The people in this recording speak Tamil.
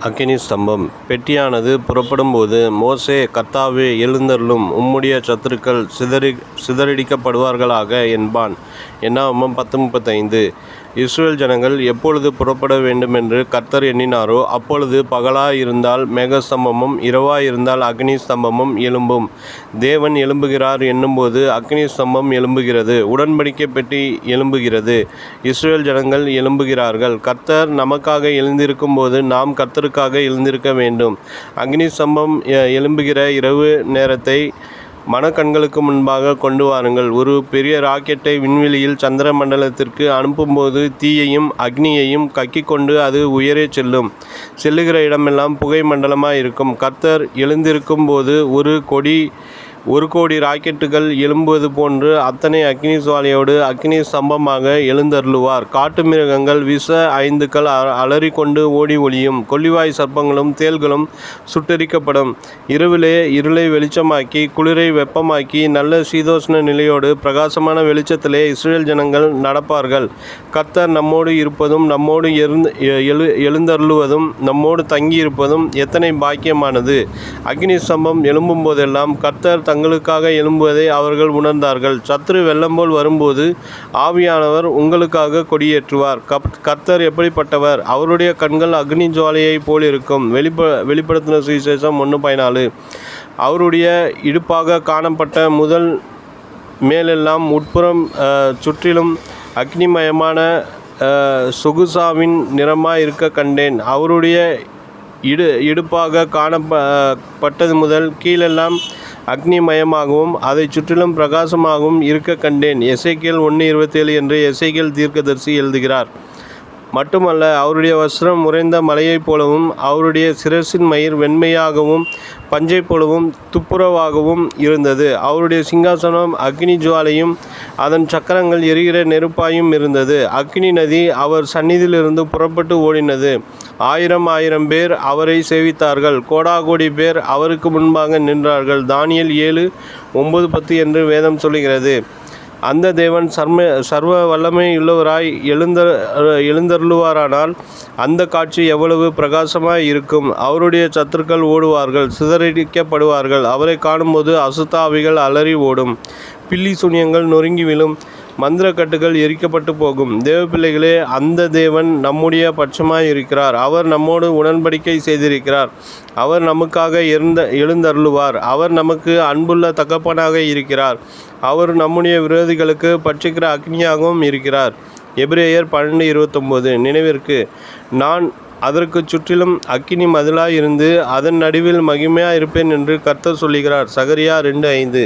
அக்கினி ஸ்தம்பம். பெட்டியானது புறப்படும்போது மோசே, கர்த்தாவே, எழுந்தருளும், உம்முடைய சத்துருக்கள் சிதறடிக்கப்படுவார்களாக என்பான். என்னாகமம் 10:35. இஸ்ரவேல் ஜனங்கள் எப்பொழுது புறப்பட வேண்டுமென்று கர்த்தர் எண்ணினாரோ அப்பொழுது பகலாயிருந்தால் மேகஸ்தம்பமும் இரவாயிருந்தால் அக்கினி ஸ்தம்பமும் எழும்பும். தேவன் எழும்புகிறார் என்னும்போது அக்கினி ஸ்தம்பம் எழும்புகிறது, உடன்படிக்கை பெட்டி எழும்புகிறது, இஸ்ரவேல் ஜனங்கள் எழும்புகிறார்கள். கர்த்தர் நமக்காக எழுந்திருக்கும் போது நாம் கர்த்தருக்காக எழுந்திருக்க வேண்டும். அக்கினி ஸ்தம்பம் எழும்புகிற இரவு நேரத்தை மனக்கண்களுக்கு முன்பாக கொண்டு வாருங்கள். ஒரு பெரிய ராக்கெட்டை விண்வெளியில் சந்திர மண்டலத்திற்கு அனுப்பும்போது தீயையும் அக்னியையும் கக்கிக்கொண்டு அது உயரே செல்லுகிற இடமெல்லாம் புகை மண்டலமாக இருக்கும். கர்த்தர் எழுந்திருக்கும் போது ஒரு கோடி ராக்கெட்டுகள் எழும்புவது போன்று அத்தனை அக்கினி சுவாலையோடு அக்கினி ஸ்தம்பமாக எழுந்தருளுவார். காட்டு மிருகங்கள் விஷ ஐந்துக்கள் அலறிக்கொண்டு ஓடி ஒளியும். கொள்ளிவாய் சர்ப்பங்களும் தேள்களும் சுட்டெரிக்கப்படும். இரவிலே இருளை வெளிச்சமாக்கி குளிரை வெப்பமாக்கி நல்ல சீதோஷ்ண நிலையோடு பிரகாசமான வெளிச்சத்திலே இஸ்ரவேல் ஜனங்கள் நடப்பார்கள். கர்த்தர் நம்மோடு இருப்பதும் நம்மோடு எழுந்தருளுவதும் நம்மோடு தங்கியிருப்பதும் எத்தனை பாக்கியமானது! அக்கினி ஸ்தம்பம் எழும்பும் போதெல்லாம் கர்த்தர் தங்களுக்காக எழும்புவதை அவர்கள் உணர்ந்தார்கள். சத்துரு வெள்ளம் போல் வரும்போது ஆவியானவர் உங்களுக்காக கொடியேற்றுவார். கர்த்தர் எப்படிப்பட்டவர்? அவருடைய கண்கள் அக்னி ஜுவாலையை போல் இருக்கும். வெளிப்படுத்தின சுவிசேஷம் 1:14. அவருடைய இடுப்பாக காணப்பட்ட முதல் மேலெல்லாம் உட்புறம் சுற்றிலும் அக்னிமயமான சொகுசாவின் நிறமாய் இருக்க கண்டேன். அவருடைய இடுப்பாக காணப்பட்டது முதல் கீழெல்லாம் அக்னிமயமாகவும் அதை சுற்றிலும் பிரகாசமாகவும் இருக்க கண்டேன். எசேக்கியேல் 1:27 என்று எசேக்கியேல் தீர்க்கதரிசி எழுதுகிறார். மட்டுமல்ல, அவருடைய வஸ்திரம் உறைந்த மலையைப் போலவும் அவருடைய சிரசின் மயிர் வெண்மையாகவும் பஞ்சை போலவும் துப்புரவாகவும் இருந்தது. அவருடைய சிங்காசனம் அக்கினி ஜுவாலையும் அதன் சக்கரங்கள் எரிகிற நெருப்பாயும் இருந்தது. அக்கினி நதி அவர் சந்நிதியிலிருந்து புறப்பட்டு ஓடினது. 1000 பேர் அவரை சேவித்தார்கள். கோடாகோடி பேர் அவருக்கு முன்பாக நின்றார்கள். தானியேல் 7:9-10 என்று வேதம் சொல்லுகிறது. அந்த தேவன் சர்வ வல்லமையுள்ளவராய் எழுந்தருளுவாரானால் அந்த காட்சி எவ்வளவு பிரகாசமாய் இருக்கும்! அவருடைய சத்துருக்கள் ஓடுவார்கள், சிதறடிக்கப்படுவார்கள். அவரை காணும்போது அசுத்த ஆவிகள் அலறி ஓடும், பில்லி சூனியங்கள் நொறுங்கி விழும், மந்திரக்கட்டுகள் எரிக்கப்பட்டு போகும். தேவ பிள்ளைகளே, அந்த தேவன் நம்முடைய பட்சமாய் இருக்கிறார். அவர் நம்மோடு உடன்படிக்கை செய்திருக்கிறார். அவர் நமக்காக எழுந்தருளுவார். அவர் நமக்கு அன்புள்ள தகப்பனாக இருக்கிறார். அவர் நம்முடைய விரோதிகளுக்கு பட்சிக்கிற அக்னியாகவும் இருக்கிறார். எபிரேயர் 12:29. நினைவிற்கு, நான் அதற்கு சுற்றிலும் அக்கினி மதிலாய் இருந்து அதன் நடுவில் மகிமையாக இருப்பேன் என்று கர்த்தர் சொல்லுகிறார். சகரியா 2:5.